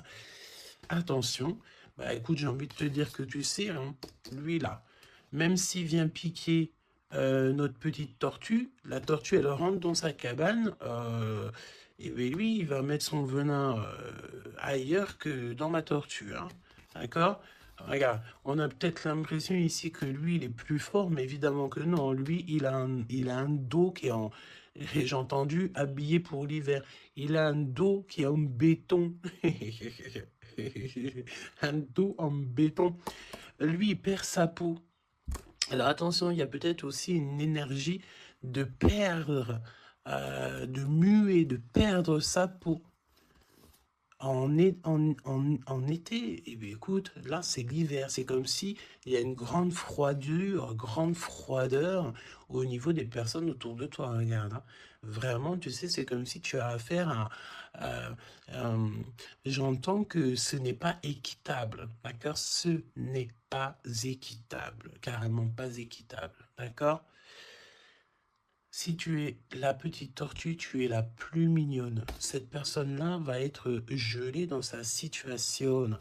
Attention, bah écoute, j'ai envie de te dire que tu sais, hein, lui là, même s'il vient piquer notre petite tortue, la tortue, elle rentre dans sa cabane, et bien lui, il va mettre son venin ailleurs que dans ma tortue, hein, d'accord? Regarde, on a peut-être l'impression ici que lui, il est plus fort, mais évidemment que non. Lui, il a un dos qui est en, j'ai entendu, habillé pour l'hiver. Il a un dos qui est en béton. Un dos en béton. Lui, il perd sa peau. Alors attention, il y a peut-être aussi une énergie de perdre, de muer, de perdre sa peau. En été, eh bien, écoute, là c'est l'hiver, c'est comme si il y a une grande froideur au niveau des personnes autour de toi, regarde. Hein. Vraiment, tu sais, c'est comme si tu as affaire j'entends que ce n'est pas équitable, d'accord? Ce n'est pas équitable, carrément pas équitable, d'accord? Si tu es la petite tortue, tu es la plus mignonne. Cette personne-là va être gelée dans sa situation.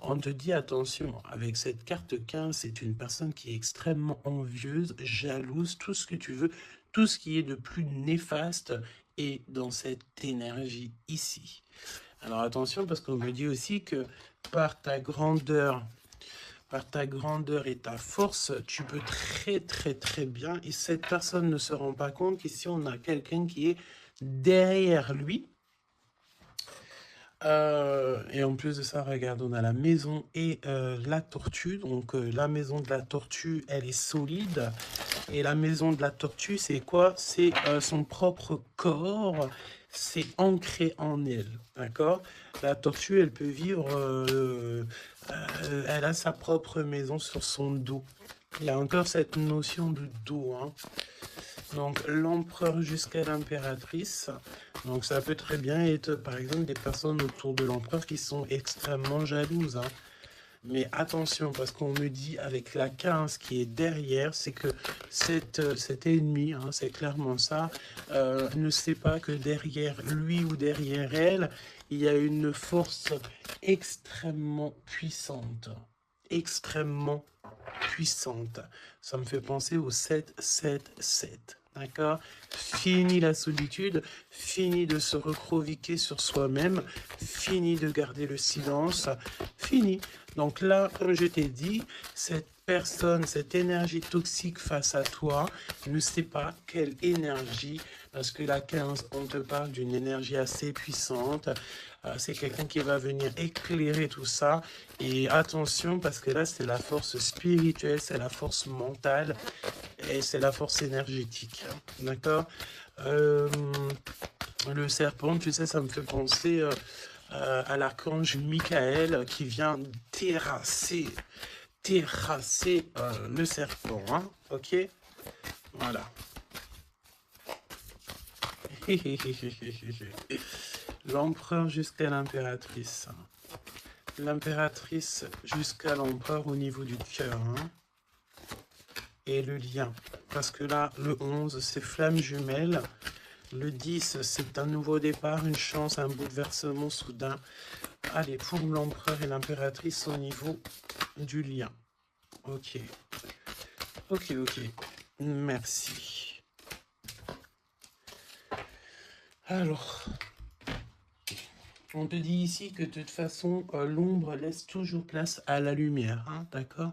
On te dit attention, avec cette carte 15, c'est une personne qui est extrêmement envieuse, jalouse, tout ce que tu veux, tout ce qui est de plus néfaste est dans cette énergie ici. Alors attention, parce qu'on me dit aussi que par ta grandeur et ta force, tu peux très bien, et cette personne ne se rend pas compte qu'ici on a quelqu'un qui est derrière lui. Et en plus de ça, regarde, on a la maison et la tortue. Donc la maison de la tortue, elle est solide. Et la maison de la tortue, c'est quoi? C'est son propre corps. C'est ancré en elle. D'accord? La tortue, elle peut vivre... elle a sa propre maison sur son dos. Il y a encore cette notion de dos. Hein. Donc l'empereur jusqu'à l'impératrice. Donc ça peut très bien être par exemple des personnes autour de l'empereur qui sont extrêmement jalouses. Hein. Mais attention, parce qu'on me dit avec la 15 qui est derrière, c'est que cet ennemi, hein, c'est clairement ça, ne sait pas que derrière lui ou derrière elle, il y a une force extrêmement puissante. Extrêmement puissante. Ça me fait penser au 7-7-7. D'accord? Fini la solitude, fini de se recroqueviller sur soi-même, fini de garder le silence, fini. Donc là, comme je t'ai dit, cette personne, cette énergie toxique face à toi, ne sait pas quelle énergie, parce que la 15, on te parle d'une énergie assez puissante. C'est quelqu'un qui va venir éclairer tout ça. Et attention, parce que là, c'est la force spirituelle, c'est la force mentale et c'est la force énergétique. D'accord? Le serpent, tu sais, ça me fait penser à l'archange Michael qui vient terrasser le serpent. Hein? Ok? Voilà. L'empereur jusqu'à l'impératrice. L'impératrice jusqu'à l'empereur au niveau du cœur. Hein? Et le lien. Parce que là, le 11, c'est flamme jumelle. Le 10, c'est un nouveau départ, une chance, un bouleversement soudain. Allez, pour l'empereur et l'impératrice au niveau du lien. Ok. Ok, ok. Merci. Alors, on te dit ici que de toute façon, l'ombre laisse toujours place à la lumière. Hein, d'accord?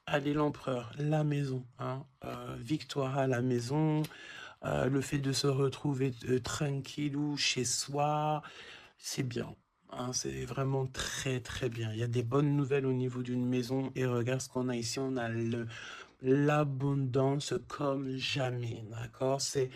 Allez, l'empereur, la maison. Hein, victoire à la maison. Le fait de se retrouver tranquillou chez soi, c'est bien. Hein, c'est vraiment très très bien. Il y a des bonnes nouvelles au niveau d'une maison. Et regarde ce qu'on a ici. On a l'abondance comme jamais. D'accord? C'est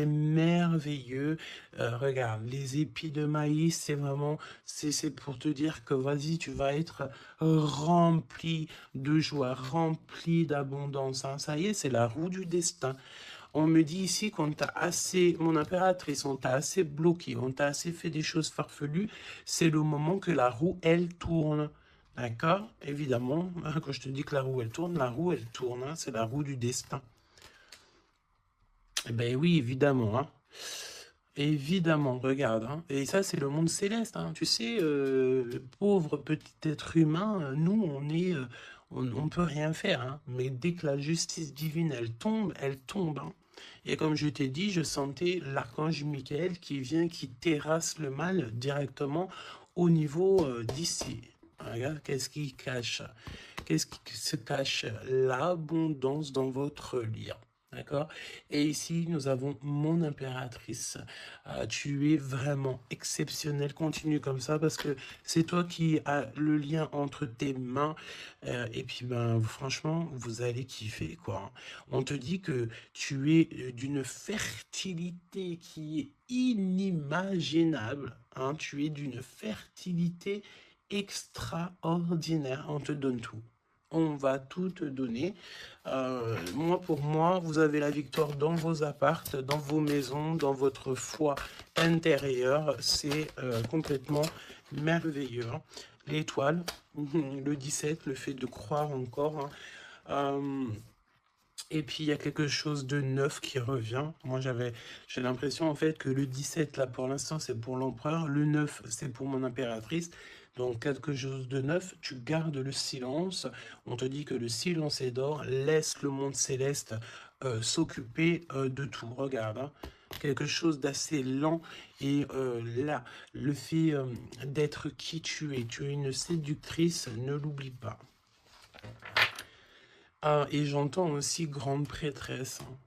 merveilleux. Regarde, les épis de maïs, c'est vraiment, c'est pour te dire que vas-y, tu vas être rempli de joie, rempli d'abondance. Hein. Ça y est, c'est la roue du destin. On me dit ici qu'on t'a assez, mon impératrice, on t'a assez bloqué, on t'a assez fait des choses farfelues. C'est le moment que la roue, elle tourne. D'accord? Évidemment, hein, quand je te dis que la roue, elle tourne, hein, c'est la roue du destin. Eh ben oui, évidemment. Hein. Évidemment, regarde. Hein. Et ça, c'est le monde céleste. Hein. Tu sais, pauvre petit être humain, nous, on est... on peut rien faire. Hein. Mais dès que la justice divine, elle tombe, elle tombe. Hein. Et comme je t'ai dit, je sentais l'archange Michael qui vient, qui terrasse le mal directement au niveau d'ici. Regarde, qu'est-ce qui cache? Qu'est-ce qui se cache? L'abondance dans votre lien. D'accord? Et ici, nous avons mon impératrice. Tu es vraiment exceptionnel. Continue comme ça parce que c'est toi qui as le lien entre tes mains. Et puis, ben, franchement, vous allez kiffer, quoi. On te dit que tu es d'une fertilité qui est inimaginable. Hein? Tu es d'une fertilité extraordinaire. On te donne tout. On va tout te donner. Moi, pour moi, vous avez la victoire dans vos appartes, dans vos maisons, dans votre foi intérieure. C'est complètement merveilleux. Hein. L'étoile, le 17, le fait de croire encore. Hein. Et puis, il y a quelque chose de neuf qui revient. Moi, j'ai l'impression, en fait, que le 17, là, pour l'instant, c'est pour l'empereur. Le 9, c'est pour mon impératrice. Donc, quelque chose de neuf, tu gardes le silence. On te dit que le silence est d'or. Laisse le monde céleste s'occuper de tout. Regarde, hein. Quelque chose d'assez lent. Et là, le fait d'être qui tu es une séductrice, ne l'oublie pas. Ah, et j'entends aussi grande prêtresse. Hein.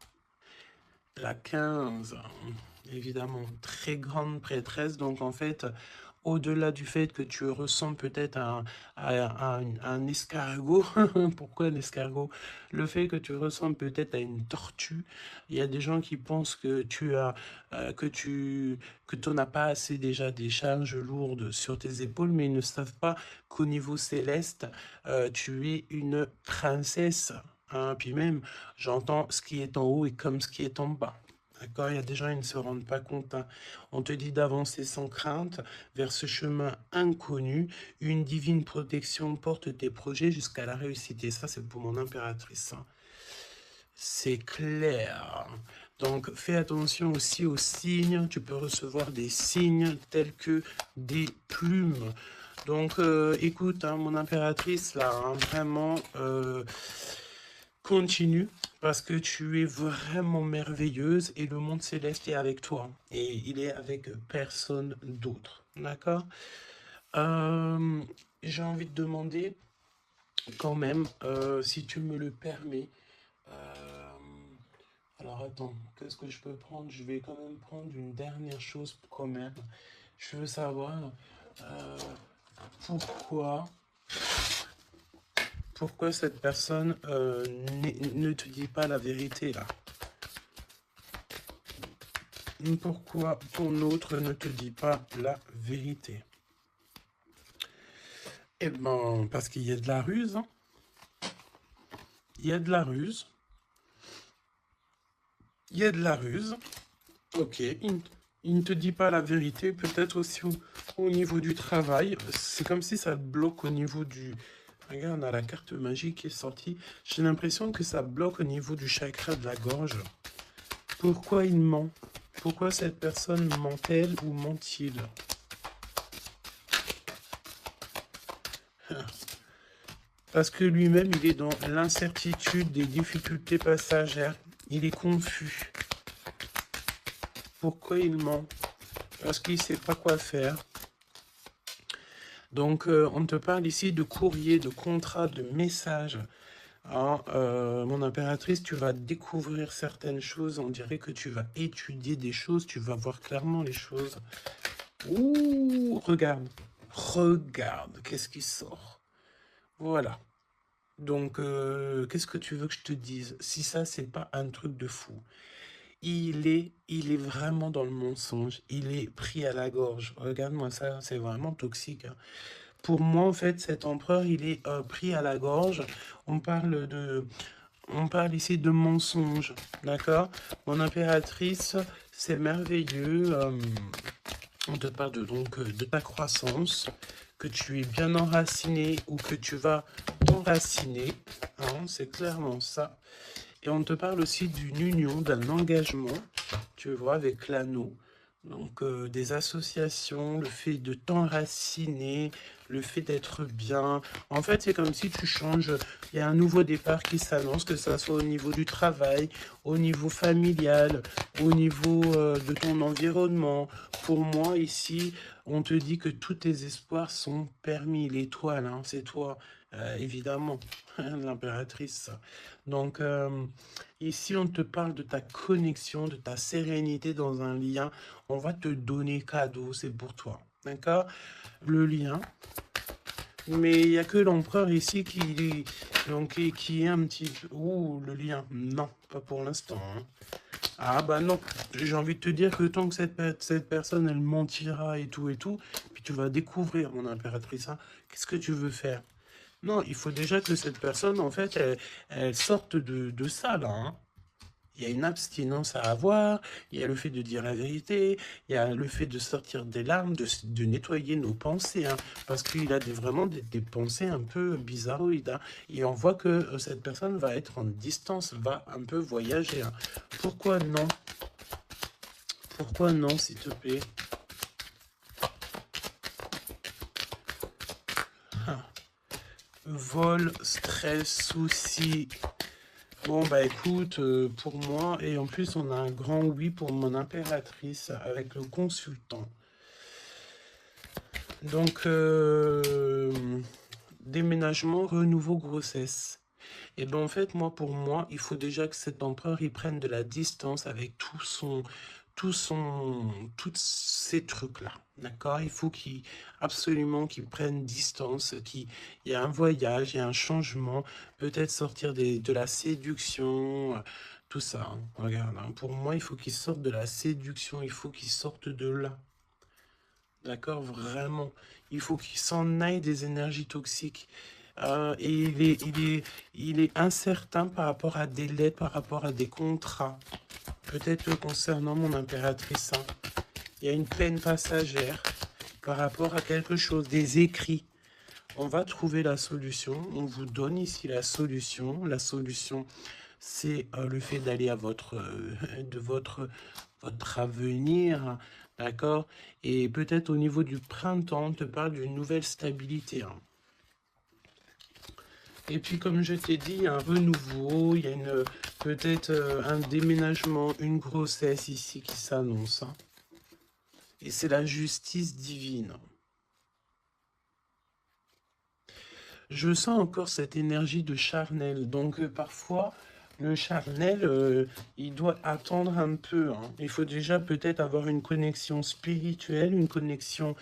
La 15, évidemment, très grande prêtresse. Donc, en fait, au-delà du fait que tu ressens peut-être un escargot, pourquoi un escargot? Le fait que tu ressens peut-être à une tortue. Il y a des gens qui pensent que tu n'as pas assez déjà des charges lourdes sur tes épaules, mais ils ne savent pas qu'au niveau céleste, tu es une princesse. Hein, puis même, j'entends ce qui est en haut et comme ce qui est en bas. D'accord? Il y a des gens, ils ne se rendent pas compte. Hein. On te dit d'avancer sans crainte vers ce chemin inconnu. Une divine protection porte tes projets jusqu'à la réussite. Et ça, c'est pour mon impératrice. Hein. C'est clair. Donc, fais attention aussi aux signes. Tu peux recevoir des signes tels que des plumes. Donc, écoute, hein, mon impératrice, là, hein, vraiment... Continue, parce que tu es vraiment merveilleuse et le monde céleste est avec toi. Et il est avec personne d'autre. D'accord? Euh, j'ai envie de demander quand même, si tu me le permets. euh, alors attends, qu'est-ce que je peux prendre? Je vais quand même prendre une dernière chose quand même. Je veux savoir euh, pourquoi, pourquoi cette personne ne te dit pas la vérité là. Pourquoi ton autre ne te dit pas la vérité? Eh ben, parce qu'il y a de la ruse. Hein. Il y a de la ruse. Il y a de la ruse. Ok, il ne te dit pas la vérité, peut-être aussi au niveau du travail. C'est comme si ça te bloque au niveau du... Regarde, on a la carte magique qui est sortie. J'ai l'impression que ça bloque au niveau du chakra de la gorge. Pourquoi il ment? Pourquoi cette personne ment-elle ou ment-il? Parce que lui-même, il est dans l'incertitude des difficultés passagères. Il est confus. Pourquoi il ment? Parce qu'il ne sait pas quoi faire. Donc, on te parle ici de courrier, de contrat, de message. Hein, mon impératrice, tu vas découvrir certaines choses. On dirait que tu vas étudier des choses. Tu vas voir clairement les choses. Ouh, regarde. Regarde, qu'est-ce qui sort? Voilà. Donc, qu'est-ce que tu veux que je te dise? Si ça, c'est pas un truc de fou. Il est vraiment dans le mensonge. Il est pris à la gorge. Regarde-moi ça, c'est vraiment toxique. Hein. Pour moi, en fait, cet empereur, il est pris à la gorge. On parle ici de mensonge, d'accord? Mon impératrice, c'est merveilleux. On te parle de ta croissance, que tu es bien enraciné ou que tu vas t'enraciner. Hein, c'est clairement ça. Et on te parle aussi d'une union, d'un engagement, tu vois, avec l'anneau. Donc, des associations, le fait de t'enraciner, le fait d'être bien. En fait, c'est comme si tu changes. Il y a un nouveau départ qui s'annonce, que ça soit au niveau du travail, au niveau familial, au niveau de ton environnement. Pour moi, ici, on te dit que tous tes espoirs sont permis. L'étoile, hein, c'est toi, évidemment, l'impératrice. Donc, ici, on te parle de ta connexion, de ta sérénité dans un lien. On va te donner cadeau, c'est pour toi. D'accord? Le lien. Mais il n'y a que l'empereur ici qui est un petit peu... Ouh, le lien. Non, pas pour l'instant. Hein. Ah bah non, j'ai envie de te dire que tant que cette personne, elle mentira et tout, puis tu vas découvrir, mon impératrice, hein, qu'est-ce que tu veux faire? Non, il faut déjà que cette personne, en fait, elle sorte de ça, là. Hein. Il y a une abstinence à avoir, il y a le fait de dire la vérité, il y a le fait de sortir des larmes, de nettoyer nos pensées, hein, parce qu'il a vraiment des pensées un peu bizarroïdes. Hein, et on voit que cette personne va être en distance, va un peu voyager. Hein. Pourquoi non? Pourquoi non, s'il te plaît? Ah. Vol, stress, soucis. Bon, bah écoute, pour moi, et en plus, on a un grand oui pour mon impératrice avec le consultant. Donc, déménagement, renouveau, grossesse. Et ben en fait, pour moi, il faut déjà que cet empereur, il prenne de la distance avec tous ces trucs-là. D'accord? Il faut absolument qu'il prenne distance, il y a un voyage, il y a un changement, peut-être sortir de la séduction, tout ça. Hein. Regarde, hein, pour moi, il faut qu'il sorte de la séduction, il faut qu'il sorte de là. D'accord? Vraiment. Il faut qu'il s'en aille des énergies toxiques. Et il est incertain par rapport à des lettres, par rapport à des contrats. Peut-être concernant mon impératrice. Hein. Il y a une peine passagère par rapport à quelque chose, des écrits. On va trouver la solution. On vous donne ici la solution. La solution, c'est le fait d'aller à votre avenir, d'accord? Et peut-être au niveau du printemps, on te parle d'une nouvelle stabilité. Hein. Et puis, comme je t'ai dit, un renouveau, il y a peut-être un déménagement, une grossesse ici qui s'annonce. Hein. Et c'est la justice divine. Je sens encore cette énergie de charnel. Donc, parfois, le charnel, il doit attendre un peu. Hein. Il faut déjà peut-être avoir une connexion spirituelle, une connexion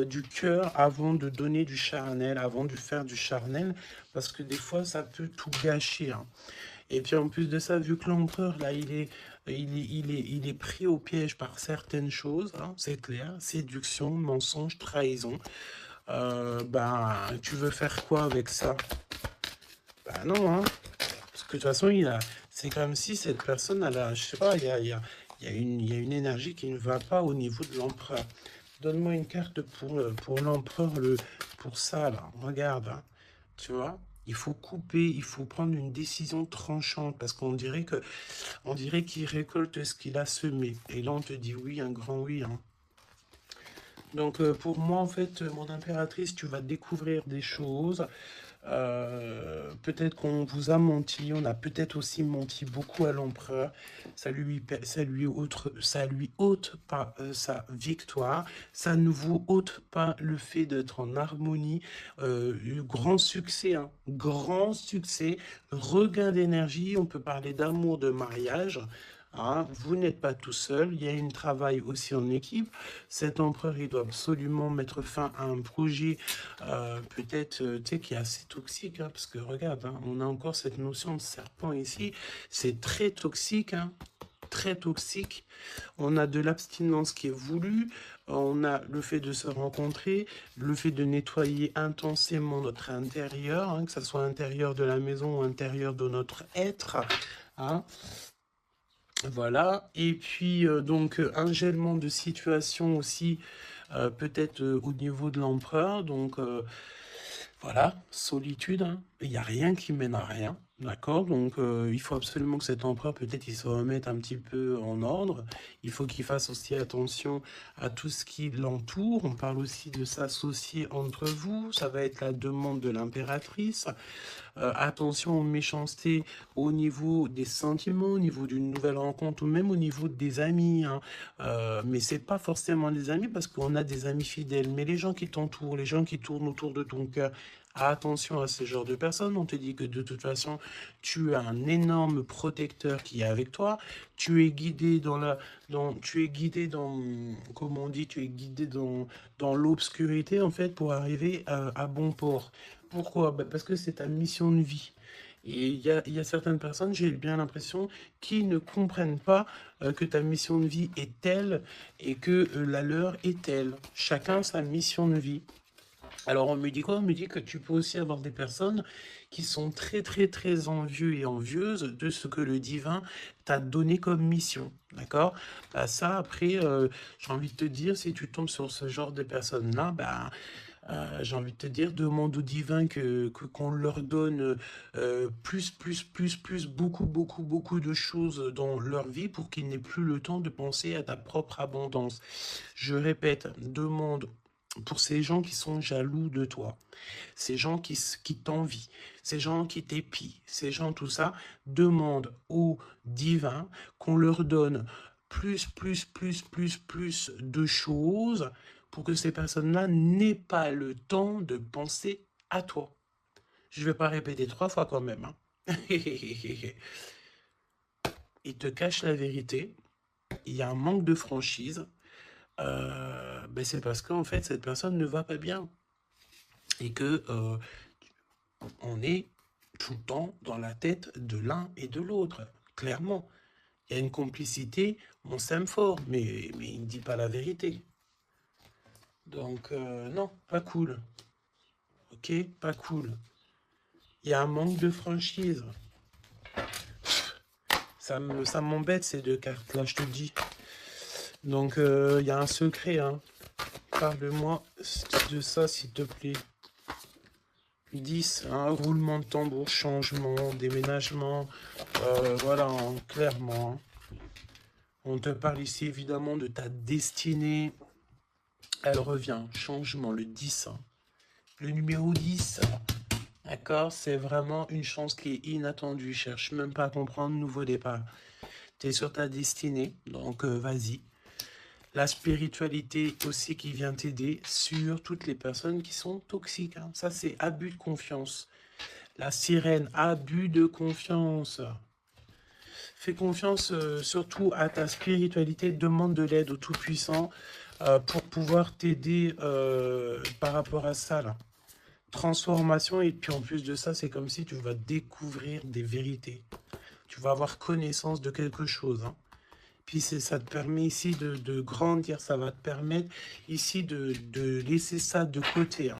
du cœur avant de donner du charnel, avant de faire du charnel, parce que des fois, ça peut tout gâcher. Hein. Et puis, en plus de ça, vu que l'empereur, là, il est pris au piège par certaines choses, hein, c'est clair, séduction, mensonge, trahison. Tu veux faire quoi avec ça? Bah non, hein. Parce que de toute façon, c'est comme si cette personne, je sais pas, il y a une énergie qui ne va pas au niveau de l'empereur. Donne-moi une carte pour l'empereur, pour ça, là. Regarde, hein. Tu vois? Il faut couper, il faut prendre une décision tranchante, parce on dirait qu'il récolte ce qu'il a semé. Et là, on te dit oui, un grand oui, hein. Donc pour moi, en fait, mon impératrice, tu vas découvrir des choses. Peut-être qu'on vous a menti, on a peut-être aussi menti beaucoup à l'empereur. Ça lui ôte pas sa victoire. Ça ne vous ôte pas le fait d'être en harmonie. Grand succès, hein, grand succès. Regain d'énergie. On peut parler d'amour, de mariage. Hein, vous n'êtes pas tout seul, il y a un travail aussi en équipe. Cet empereur, il doit absolument mettre fin à un projet, peut-être, tu sais, qui est assez toxique, hein, parce que regarde, hein, on a encore cette notion de serpent ici, c'est très toxique, hein, très toxique. On a de l'abstinence qui est voulue, on a le fait de se rencontrer, le fait de nettoyer intensément notre intérieur, hein, que ce soit intérieur de la maison ou intérieur de notre être, hein. Voilà, et puis donc un gèlement de situation aussi, peut-être au niveau de l'empereur, donc voilà, solitude, hein. Il n'y a rien qui mène à rien, d'accord? Donc il faut absolument que cet empereur, peut-être, il se remette un petit peu en ordre. Il faut qu'il fasse aussi attention à tout ce qui l'entoure. On parle aussi de s'associer entre vous. Ça va être la demande de l'impératrice. Attention aux méchancetés au niveau des sentiments, au niveau d'une nouvelle rencontre ou même au niveau des amis. Hein. Mais c'est pas forcément des amis parce qu'on a des amis fidèles. Mais les gens qui t'entourent, les gens qui tournent autour de ton cœur, attention à ce genre de personnes. On te dit que de toute façon, tu as un énorme protecteur qui est avec toi. Tu es guidé comment on dit, tu es guidé dans l'obscurité en fait pour arriver à bon port. Pourquoi? Parce que c'est ta mission de vie. Et il y a certaines personnes, j'ai bien l'impression, qui ne comprennent pas que ta mission de vie est telle et que la leur est telle. Chacun sa mission de vie. Alors on me dit quoi? On me dit que tu peux aussi avoir des personnes qui sont très très très envieux et envieuses de ce que le divin t'a donné comme mission. D'accord? Ça après, j'ai envie de te dire, si tu tombes sur ce genre de personnes-là, j'ai envie de te dire, demande au divin qu'on leur donne beaucoup, beaucoup, beaucoup de choses dans leur vie pour qu'ils n'aient plus le temps de penser à ta propre abondance. Je répète, demande pour ces gens qui sont jaloux de toi, ces gens qui t'envient, ces gens qui t'épient, ces gens, tout ça, demande au divin qu'on leur donne plus de choses pour que ces personnes-là n'aient pas le temps de penser à toi. Je ne vais pas répéter 3 fois quand même. Hein. Il te cache la vérité. Il y a un manque de franchise. C'est parce qu'en fait, cette personne ne va pas bien. Et que on est tout le temps dans la tête de l'un et de l'autre. Clairement. Il y a une complicité, on s'aime fort, mais il ne dit pas la vérité. Donc, non, pas cool. Ok, pas cool. Il y a un manque de franchise. Ça m'embête ces deux cartes-là, je te dis. Donc, il y a un secret. Hein. Parle-moi de ça, s'il te plaît. 10, hein, roulement de tambour, changement, déménagement. Voilà, hein, clairement. Hein. On te parle ici évidemment de ta destinée. Elle revient, changement, le 10. Hein. Le numéro 10. D'accord. d'accord? C'est vraiment une chance qui est inattendue. Cherche même pas à comprendre, nouveau départ. Tu es sur ta destinée, donc vas-y. La spiritualité aussi qui vient t'aider sur toutes les personnes qui sont toxiques, hein. Ça, c'est abus de confiance. La sirène, abus de confiance. Fais confiance surtout à ta spiritualité, demande de l'aide au Tout-Puissant pour pouvoir t'aider par rapport à ça, là. Transformation, et puis en plus de ça, c'est comme si tu vas découvrir des vérités. Tu vas avoir connaissance de quelque chose, hein. Puis ça te permet ici de grandir, ça va te permettre ici de laisser ça de côté, hein.